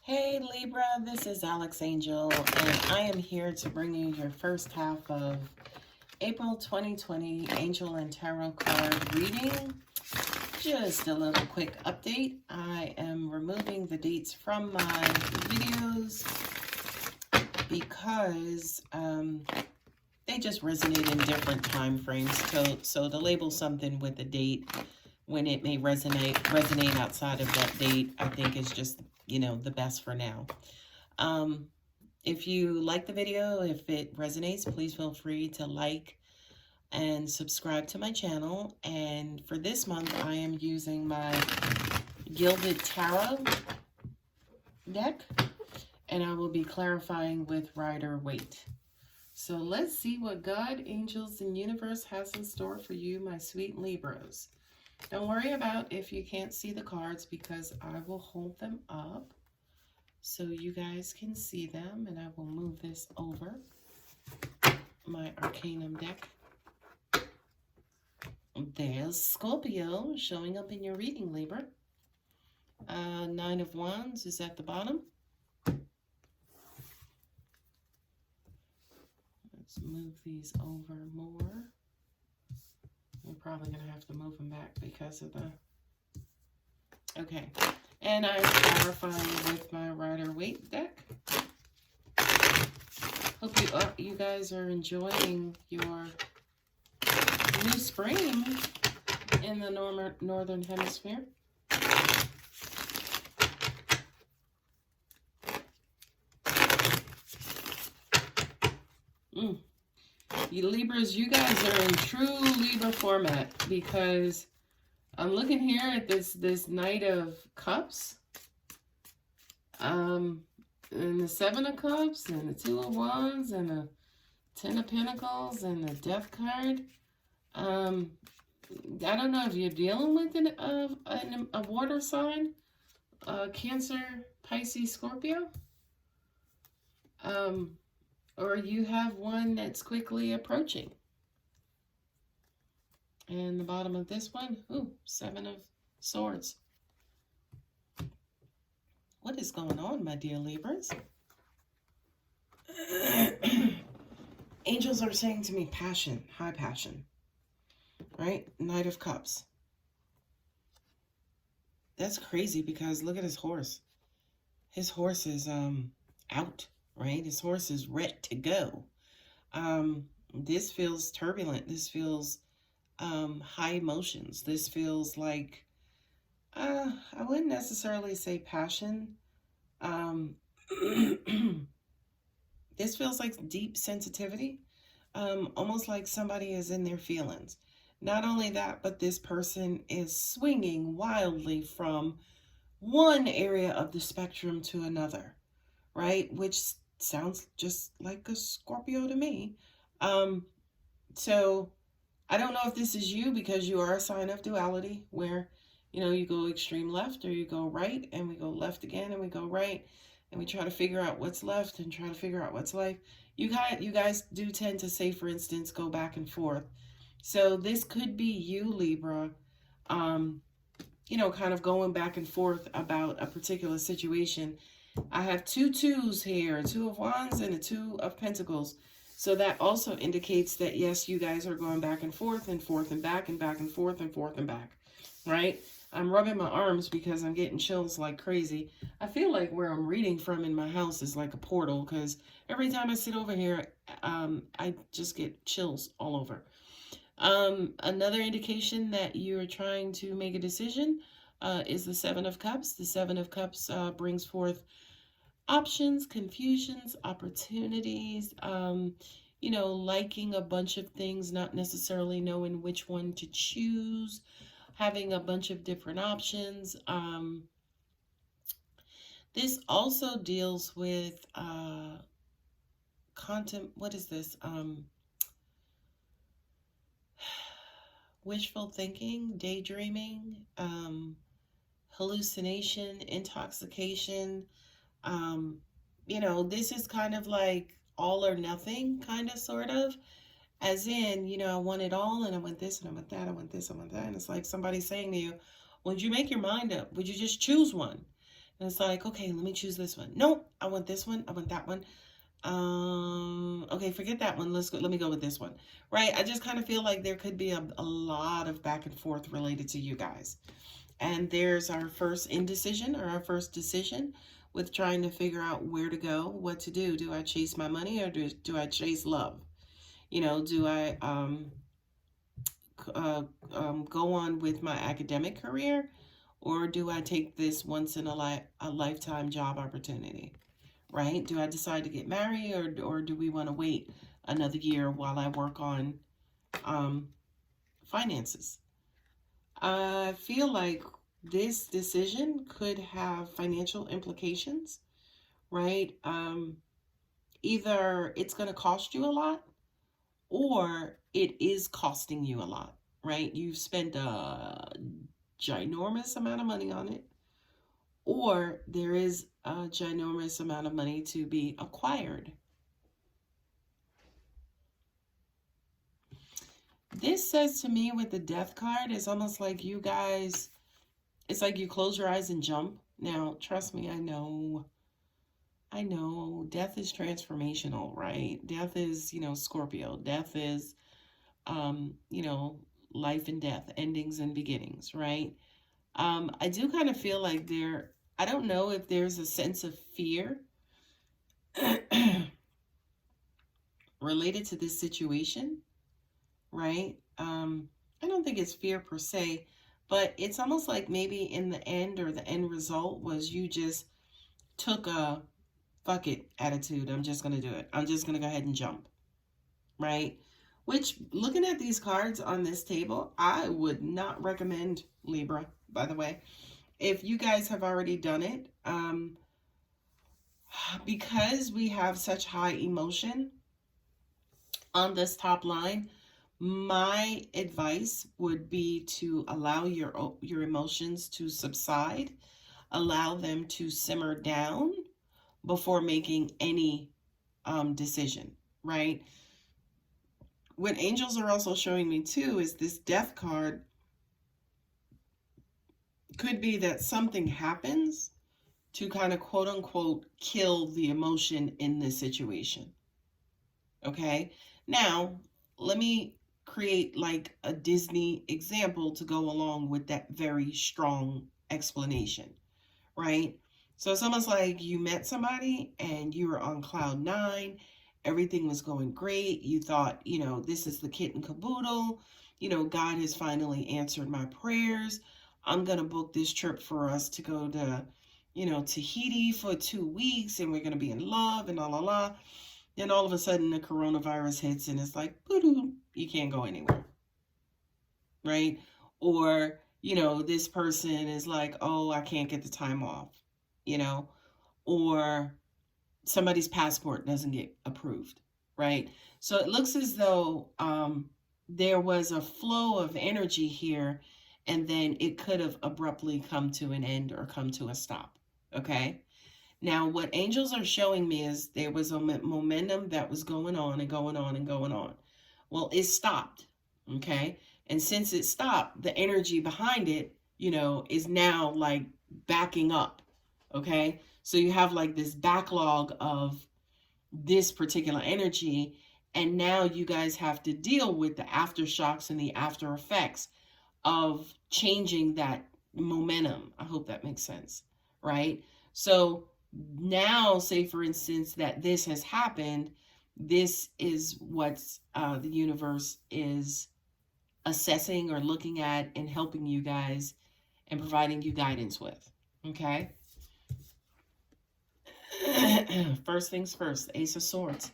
Hey Libra, this is Alex Angel, and I am here to bring you your first half of April 2020 Angel and Tarot card reading. Just a little quick update. I am removing the dates from my videos because they just resonate in different time frames. So to label something with a date when it may resonate outside of that date, I think is just, the best for now. If you like the video, if it resonates, please feel free to like and subscribe to my channel. And for this month, I am using my Gilded Tarot deck, and I will be clarifying with Rider-Waite. So let's see what God, angels, and universe has in store for you, my sweet Libras. Don't worry about if you can't see the cards, because I will hold them up so you guys can see them, and I will move this over my Arcanum deck. There's Scorpio showing up in your reading, Libra. Nine of Wands is at the bottom. Let's move these over more. We're probably going to have to move them back because of the... Okay. And I'm clarifying with my Rider-Waite deck. Hope you guys are enjoying your new spring in the northern hemisphere. You Libras, you guys are in true Libra format, because I'm looking here at this Knight of Cups, and the Seven of Cups, and the Two of Wands, and the Ten of Pentacles, and the Death card. I don't know if you're dealing with a water sign, Cancer, Pisces, Scorpio, or you have one that's quickly approaching. And the bottom of this one, Seven of Swords. What is going on, my dear Libras? Angels are saying to me, passion, high passion. Right? Knight of Cups. That's crazy, because look at his horse. His horse is out, right? His horse is ready to go. This feels turbulent. This feels high emotions. This feels like, I wouldn't necessarily say passion. This feels like deep sensitivity, almost like somebody is in their feelings. Not only that, but this person is swinging wildly from one area of the spectrum to another, right? Which sounds just like a Scorpio to me. So I don't know if this is you, because you are a sign of duality, where, you go extreme left or you go right, and we go left again and we go right, and we try to figure out what's left and try to figure out what's life. You guys do tend to say, for instance, go back and forth. So this could be you, Libra, kind of going back and forth about a particular situation. I have two twos here, Two of Wands and a Two of Pentacles. So that also indicates that, yes, you guys are going back and forth and back and back and forth and back, right? I'm rubbing my arms because I'm getting chills like crazy. I feel like where I'm reading from in my house is like a portal, because every time I sit over here, I just get chills all over. Another indication that you're trying to make a decision is the Seven of Cups. The Seven of Cups brings forth options, confusions, opportunities, liking a bunch of things, not necessarily knowing which one to choose, having a bunch of different options. This also deals with what is this? Wishful thinking, daydreaming, hallucination, intoxication. This is kind of like all or nothing, kind of, sort of. As in, I want it all, and I want this, and I want that, I want this, I want that. And it's like somebody saying to you, would you make your mind up? Would you just choose one? And it's like, okay, let me choose this one. Nope, I want this one. I want that one. Okay, forget that one. Let me go with this one. Right? I just kind of feel like there could be a lot of back and forth related to you guys. And there's our first indecision, or our first decision with trying to figure out where to go, what to do. Do I chase my money, or do I chase love? You know, do I go on with my academic career, or do I take this once in a lifetime job opportunity? Right? Do I decide to get married, or do we want to wait another year while I work on finances? I feel like this decision could have financial implications, right? Either it's going to cost you a lot, or it is costing you a lot, right? You've spent a ginormous amount of money on it, or there is a ginormous amount of money to be acquired. This says to me with the death card, it's almost like you guys, it's like you close your eyes and jump. Now, trust me, I know, death is transformational, right? Death is, Scorpio. Death is, life and death, endings and beginnings, right? I do kind of feel like I don't know if there's a sense of fear related to this situation, right? I don't think it's fear per se, but it's almost like maybe in the end, or the end result was you just took a fuck it attitude. I'm just going to do it. I'm just going to go ahead and jump, right? Which, looking at these cards on this table, I would not recommend, Libra, by the way. If you guys have already done it, because we have such high emotion on this top line, my advice would be to allow your emotions to subside, allow them to simmer down before making any decision, right? What angels are also showing me too is this death card could be that something happens to kind of quote unquote kill the emotion in this situation. Okay, now let me create like a Disney example to go along with that very strong explanation, right? So it's almost like you met somebody and you were on cloud nine. Everything was going great. You thought, this is the kit and caboodle. God has finally answered my prayers. I'm going to book this trip for us to go to, Tahiti for 2 weeks, and we're going to be in love and la la la. Then all of a sudden the coronavirus hits and it's like, boo-doo, you can't go anywhere, right? Or, this person is like, oh, I can't get the time off, or somebody's passport doesn't get approved, right? So it looks as though there was a flow of energy here, and then it could have abruptly come to an end or come to a stop, okay? Now, what angels are showing me is there was a momentum that was going on and going on and going on. Well, it stopped, okay? And since it stopped, the energy behind it, is now like backing up, okay? So you have like this backlog of this particular energy, and now you guys have to deal with the aftershocks and the after effects of changing that momentum. I hope that makes sense, right? So now, say for instance that this has happened, this is what the universe is assessing or looking at and helping you guys and providing you guidance with, okay? First things first, Ace of Swords.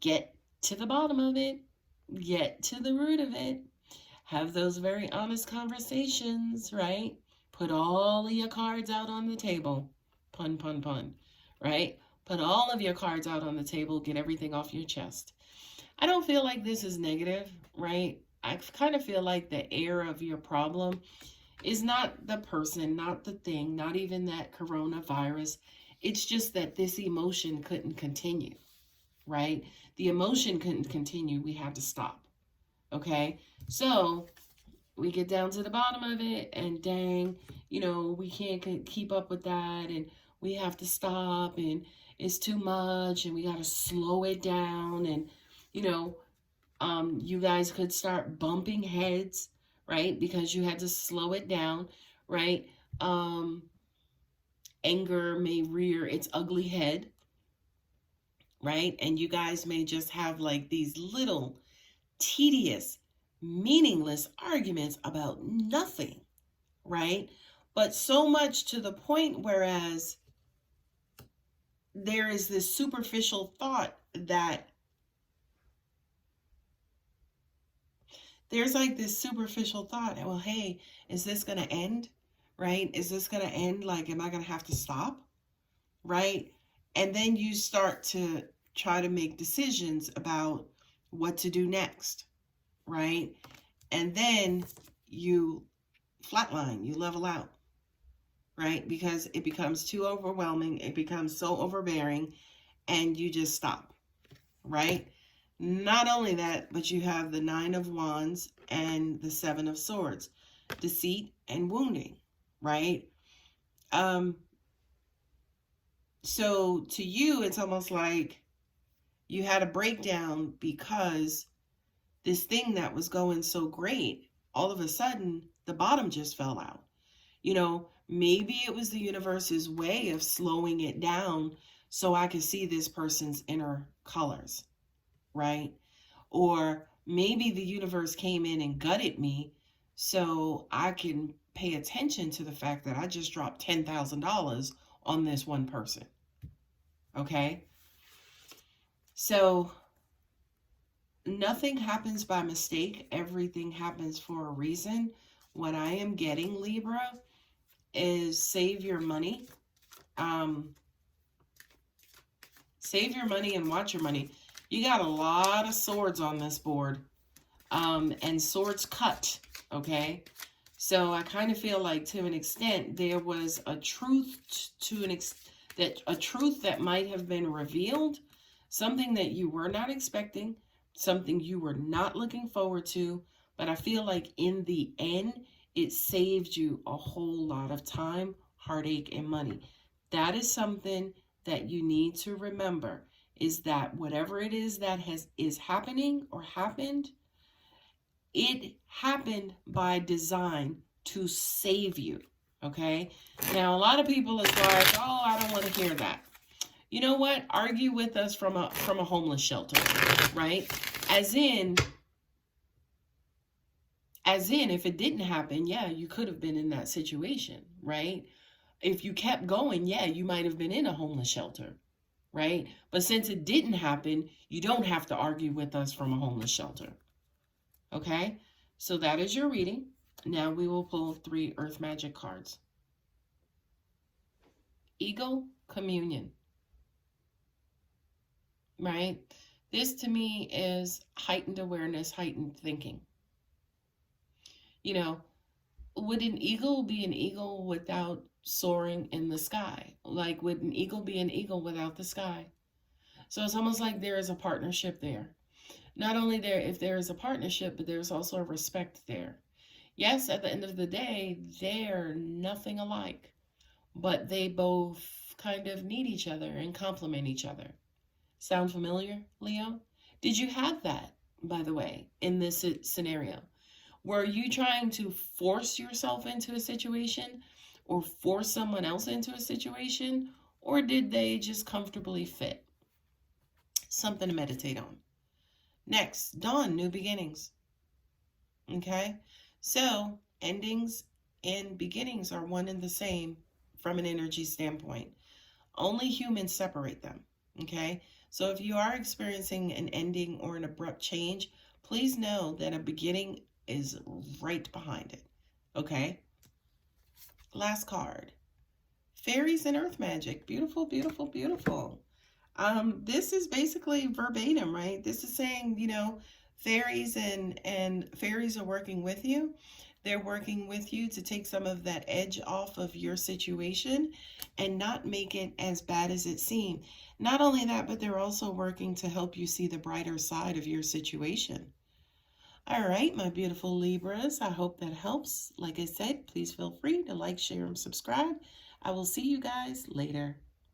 Get to the bottom of it. Get to the root of it. Have those very honest conversations, right? Put all of your cards out on the table. Pun, pun, pun, right? Put all of your cards out on the table. Get everything off your chest. I don't feel like this is negative, right? I kind of feel like the air of your problem is not the person, not the thing, not even that coronavirus. It's just that this emotion couldn't continue, right? The emotion couldn't continue. We had to stop, okay? So we get down to the bottom of it, and dang, you know, we can't keep up with that, and we have to stop, and it's too much, and we got to slow it down, and, you know, you guys could start bumping heads, right? Because you had to slow it down, right? Anger may rear its ugly head, right? And you guys may just have like these little tedious, meaningless arguments about nothing, right? But so much to the point whereas there is this superficial thought that there's like this superficial thought, well, hey, is this going to end? Right? Is this going to end? Like, am I going to have to stop? Right? And then you start to try to make decisions about what to do next. Right? And then you flatline, you level out. Right? Because it becomes too overwhelming. It becomes so overbearing, and you just stop. Right? Not only that, but you have the 9 of Wands and the 7 of Swords, deceit and wounding, right? So to you, it's almost like you had a breakdown because this thing that was going so great, all of a sudden, the bottom just fell out. You know, maybe it was the universe's way of slowing it down so I could see this person's inner colors. Right? Or maybe the universe came in and gutted me so I can pay attention to the fact that I just dropped $10,000 on this one person. Okay? So nothing happens by mistake. Everything happens for a reason. What I am getting, Libra, is save your money. Save your money and watch your money. You got a lot of swords on this board, and swords cut, okay? So I kind of feel like, to an extent, there was a truth a truth that might have been revealed, something that you were not expecting, something you were not looking forward to, but I feel like in the end, it saved you a whole lot of time, heartache, and money. That is something that you need to remember, is that whatever it is that is happening or happened, it happened by design to save you, okay? Now, a lot of people is like, oh, I don't want to hear that. You know what? Argue with us from a homeless shelter, right? As in, if it didn't happen, yeah, you could have been in that situation, right? If you kept going, yeah, you might have been in a homeless shelter. Right? But since it didn't happen, you don't have to argue with us from a homeless shelter. Okay? So that is your reading. Now we will pull 3 Earth Magic cards. Ego, communion. Right? This to me is heightened awareness, heightened thinking. You know, would an eagle be an eagle without soaring in the sky? Like, would an eagle be an eagle without the sky? So it's almost like there is a partnership there. Not only there, if there is a partnership, but there's also a respect there. Yes, at the end of the day, they're nothing alike, but they both kind of need each other and complement each other. Sound familiar, Leo? Did you have that, by the way, in this scenario? Were you trying to force yourself into a situation or force someone else into a situation, or did they just comfortably fit? Something to meditate on. Next, dawn, new beginnings. Okay? So, endings and beginnings are one and the same from an energy standpoint. Only humans separate them. Okay? So if you are experiencing an ending or an abrupt change, please know that a beginning is right behind it. Okay? Last card. Fairies and Earth Magic. Beautiful, beautiful, beautiful. This is basically verbatim, right? This is saying, you know, fairies and fairies are working with you. They're working with you to take some of that edge off of your situation and not make it as bad as it seemed. Not only that, but they're also working to help you see the brighter side of your situation. All right, my beautiful Libras, I hope that helps. Like I said, please feel free to like, share, and subscribe. I will see you guys later.